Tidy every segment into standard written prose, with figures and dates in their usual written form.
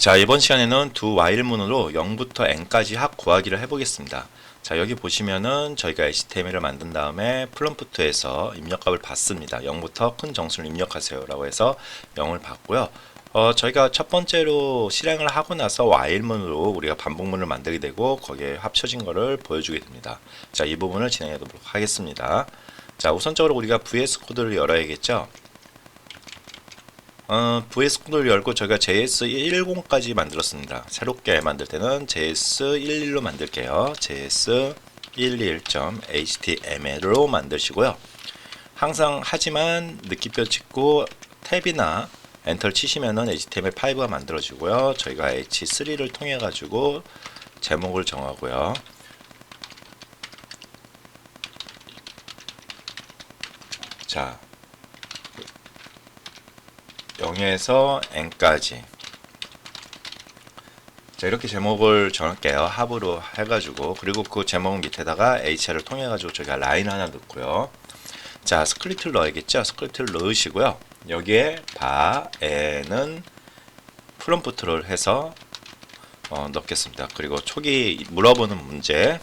자, 이번 시간에는 두 while문으로 0부터 n까지 합 구하기를 해보겠습니다. 자, 여기 보시면은 저희가 HTML을 만든 다음에 프롬프트에서 입력값을 받습니다. 0부터 큰 정수를 입력하세요 라고 해서 0을 받고요. 저희가 첫 번째로 실행을 하고 나서 while문으로 우리가 반복문을 만들게 되고 거기에 합쳐진 거를 보여주게 됩니다. 자, 이 부분을 진행해 보도록 하겠습니다. 자, 우선적으로 우리가 VS 코드를 열어야겠죠. VS 코드를 열고 저희가 JS110까지 만들었습니다. 새롭게 만들 때는 JS11로 만들게요. JS11.html로 만드시고요. 항상 하지만 느낌표 찍고 탭이나 엔터를 치시면은 HTML5가 만들어지고요. 저희가 H3를 통해 가지고 제목을 정하고요. 자, 0에서 n까지. 자, 이렇게 제목을 정할게요. 합으로 해가지고. 그리고 그 제목 밑에다가 hr을 통해가지고 저희가 라인 하나 넣고요. 자, 스크립트를 넣어야겠죠. 스크립트를 넣으시고요. 여기에 바에는 프롬프트를 해서 넣겠습니다. 그리고 초기 물어보는 문제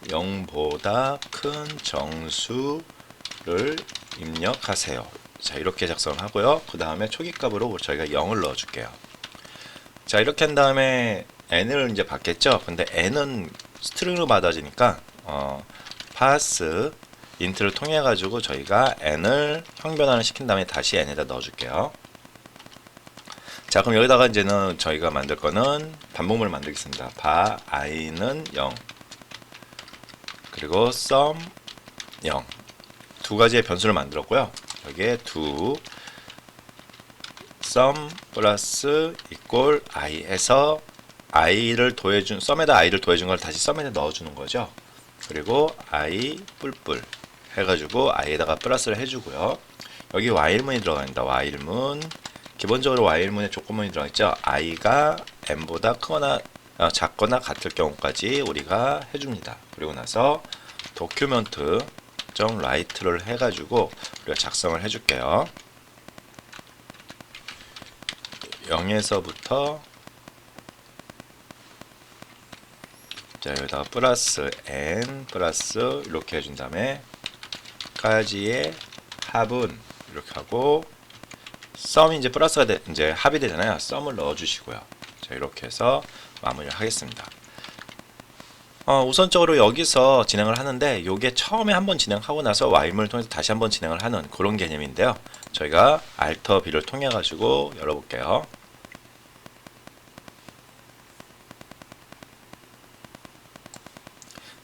0보다 큰 정수를 입력하세요. 자, 이렇게 작성을 하고요. 그 다음에 초기 값으로 저희가 0을 넣어 줄게요. 자, 이렇게 한 다음에 n을 이제 받겠죠. 근데 n은 스트링으로 받아지니까 pass int를 통해 가지고 저희가 n을 형변환을 시킨 다음에 다시 n에다 넣어 줄게요. 자, 그럼 여기다가 이제는 저희가 만들 거는 반복문을 만들겠습니다. 바 i는 0 그리고 sum 0 두 가지의 변수를 만들었고요. 여기에 두 sum 플러스 equal i 해서 i를 더해준 sum에다 i를 더해준 걸 다시 sum에다 넣어주는 거죠. 그리고 i 뿔뿔 해가지고 i에다가 플러스를 해주고요. 여기 while문이 들어갑니다. while문 기본적으로 while문에 조건문이 들어있죠. i가 n보다 크거나 작거나 같을 경우까지 우리가 해줍니다. 그리고 나서 document write를 해가지고 우리가 작성을 해줄게요. 0에서부터 자, 여기다가 플러스 n 플러스 이렇게 해준 다음에 까지의 합은 이렇게 하고 sum이 이제 플러스가 이제 합이 되잖아요. sum을 넣어주시고요. 자, 이렇게 해서 마무리를 하겠습니다. 우선적으로 여기서 진행을 하는데 요게 처음에 한번 진행하고 나서 while문을 통해서 다시 한번 진행을 하는 그런 개념인데요. 저희가 Alt B를 통해 가지고 열어볼게요.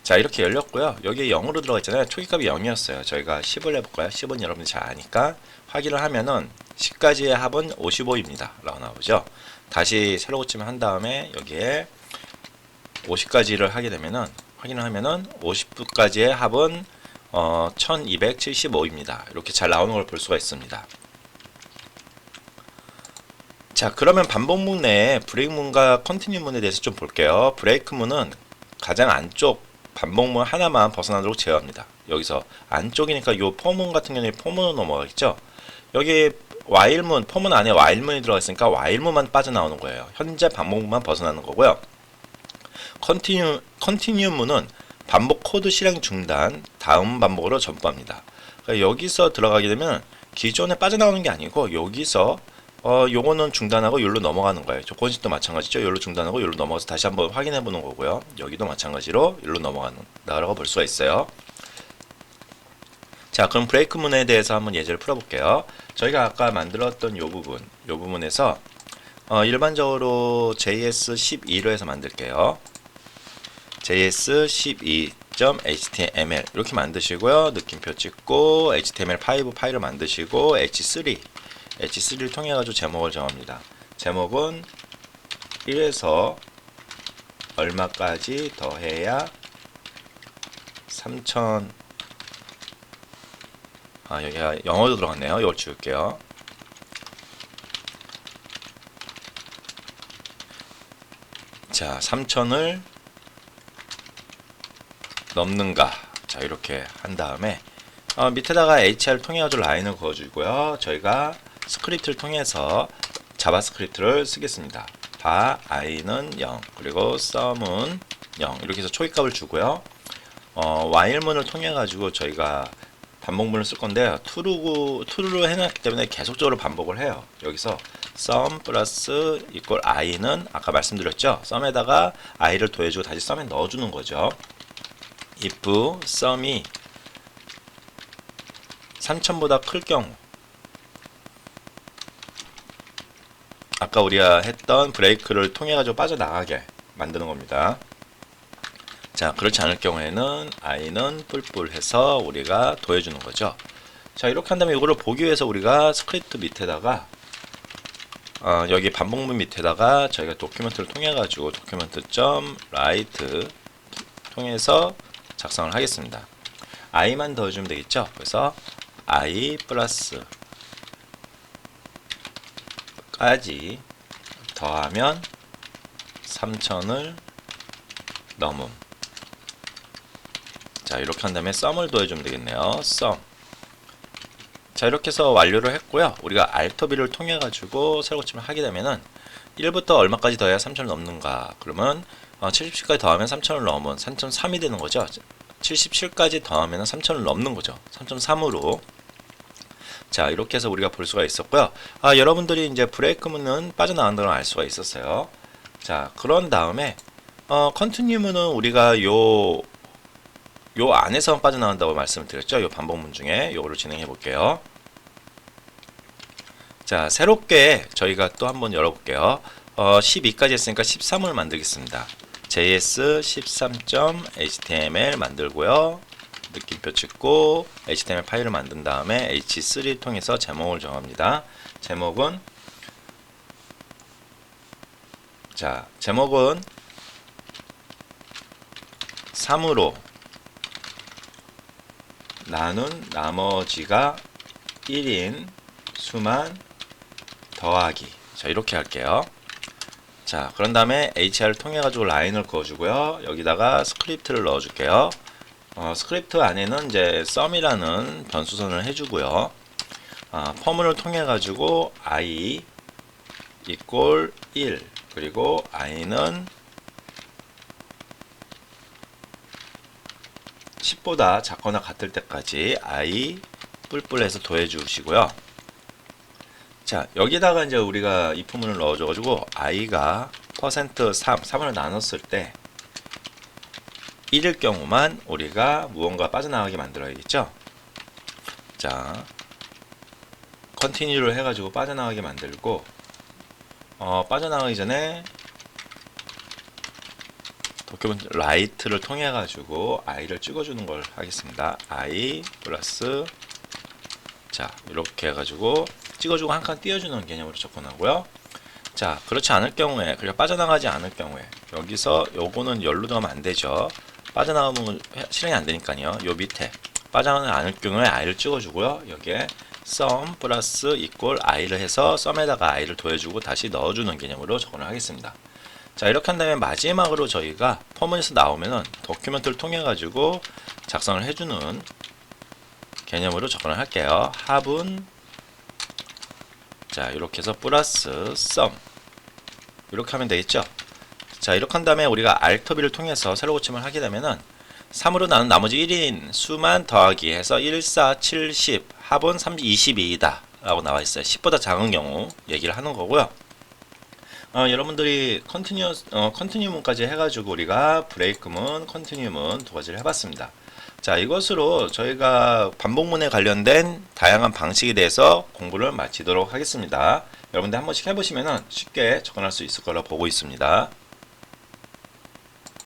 자, 이렇게 열렸고요. 여기에 0으로 들어가 있잖아요. 초기값이 0이었어요. 저희가 10을 해볼까요? 10은 여러분들 잘 아니까 확인을 하면은 10까지의 합은 55입니다. 라고 나오죠. 다시 새로 고침을 한 다음에 여기에 50까지를 하게 되면은 확인을 하면은 50까지의 합은 1275입니다. 이렇게 잘 나오는 걸 볼 수가 있습니다. 자, 그러면 반복문 내에 브레이크문과 컨티뉴문에 대해서 좀 볼게요. 브레이크문은 가장 안쪽 반복문 하나만 벗어나도록 제어합니다. 여기서 안쪽이니까 요 포문 같은 경우에 포문으로 넘어가겠죠. 여기 while문, 포문 안에 while문이 들어가 있으니까 while문만 빠져나오는 거예요. 현재 반복문만 벗어나는 거고요. 컨티뉴문은 반복 코드 실행 중단 다음 반복으로 전부합니다. 그러니까 여기서 들어가게 되면 기존에 빠져나오는 게 아니고 여기서 요거는 중단하고 여기로 넘어가는 거예요. 조건식도 마찬가지죠. 여기로 중단하고 여기로 넘어가서 다시 한번 확인해 보는 거고요. 여기도 마찬가지로 여기로 넘어간다라고 볼 수가 있어요. 자, 그럼 브레이크문에 대해서 한번 예제를 풀어볼게요. 저희가 아까 만들었던 요 부분에서 일반적으로 JS12로 해서 만들게요. JS12.html 이렇게 만드시고요. 느낌표 찍고 HTML5 파일을 만드시고 H3를 통해 가지고 제목을 정합니다. 제목은 1에서 얼마까지 더해야 3000 여기가 영어도 들어갔네요. 이걸 지울게요. 자, 3000을 넘는가. 자, 이렇게 한 다음에 밑에다가 HR을 통해 가지고 라인을 그어주고요. 저희가 스크립트를 통해서 자바스크립트를 쓰겠습니다. 바 i는 0 그리고 sum은 0 이렇게 해서 초기값을 주고요. while문을 통해 가지고 저희가 반복문을 쓸 건데 true로 해놨기 때문에 계속적으로 반복을 해요. 여기서 sum 플러스 equal i는 아까 말씀드렸죠. sum에다가 i를 더해주고 다시 sum에 넣어주는 거죠. if sum이 3000보다 클 경우, 아까 우리가 했던 브레이크를 통해 가지고 빠져나가게 만드는 겁니다. 자, 그렇지 않을 경우에는 i는 뿔뿔 해서 우리가 더해주는 거죠. 자, 이렇게 한 다음에 이거를 보기 위해서 우리가 스크립트 밑에다가 여기 반복문 밑에다가 저희가 도큐멘트를 통해 가지고 document.write 통해서 작성을 하겠습니다. i만 더해주면 되겠죠. 그래서 i 플러스 까지 더하면 3000을 넘음. 자, 이렇게 한 다음에 sum을 더해주면 되겠네요. sum. 자, 이렇게 해서 완료를 했고요. 우리가 Alt B를 통해 가지고 새로 고침을 하게 되면은 1부터 얼마까지 더해야 3000을 넘는가? 그러면 77까지 더하면 3000을 넘으면 3.3이 되는 거죠. 77까지 더하면 3000을 넘는 거죠. 3.3으로. 자, 이렇게 해서 우리가 볼 수가 있었고요. 여러분들이 이제 브레이크문은 빠져나간다는 걸 알 수가 있었어요. 자, 그런 다음에 컨티뉴문은 우리가 요 안에서 빠져나간다고 말씀을 드렸죠. 요 반복문 중에 요거를 진행해 볼게요. 자, 새롭게 저희가 또 한번 열어볼게요. 12까지 했으니까 13을 만들겠습니다. js13.html 만들고요. 느낌표 찍고 html 파일을 만든 다음에 h3 통해서 제목을 정합니다. 제목은 3으로 나눈 나머지가 1인 수만 더하기. 자, 이렇게 할게요. 자, 그런 다음에 hr을 통해 가지고 라인을 그어주고요. 여기다가 스크립트를 넣어줄게요. 스크립트 안에는 이제 sum이라는 변수선을 해주고요. 펌을 통해 가지고 i equal 1 그리고 i는 10보다 작거나 같을 때까지 i 뿔뿔해서 더해 주시고요. 자, 여기다가 이제 우리가 if문을 넣어줘 가지고 i가 %3을 나눴을 때 1일 경우만 우리가 무언가 빠져나가게 만들어야겠죠. 자, 컨티뉴를 해가지고 빠져나가게 만들고 빠져나가기 전에 도큐멘트 라이트를 통해 가지고 i를 찍어주는 걸 하겠습니다. i 플러스 자, 이렇게 해가지고 찍어주고 한 칸 띄워주는 개념으로 접근하고요. 자, 그렇지 않을 경우에, 그리고 빠져나가지 않을 경우에 여기서 요거는 열로 넣으면 안 되죠. 빠져나가면 실행이 안 되니까요. 요 밑에 빠져나가지 않을 경우에 i를 찍어주고요. 여기에 sum 플러스 equal i를 해서 sum에다가 i를 더해주고 다시 넣어주는 개념으로 접근을 하겠습니다. 자, 이렇게 한 다음에 마지막으로 저희가 펌에서 나오면은 도큐멘트를 통해 가지고 작성을 해주는 개념으로 접근을 할게요. 합은 자, 이렇게 해서 플러스 sum 이렇게 하면 되겠죠. 자, 이렇게 한 다음에 우리가 Alt B를 통해서 세로 고침을 하게 되면은 3으로 나눈 나머지 1인 수만 더하기 해서 1, 4, 7, 10 합은 22이다 라고 나와 있어요. 10보다 작은 경우 얘기를 하는 거고요. 여러분들이 컨티뉴문까지 해가지고 우리가 브레이크문, 컨티뉴문 두 가지를 해봤습니다. 자, 이것으로 저희가 반복문에 관련된 다양한 방식에 대해서 공부를 마치도록 하겠습니다. 여러분들 한 번씩 해보시면 쉽게 접근할 수 있을 거라 보고 있습니다.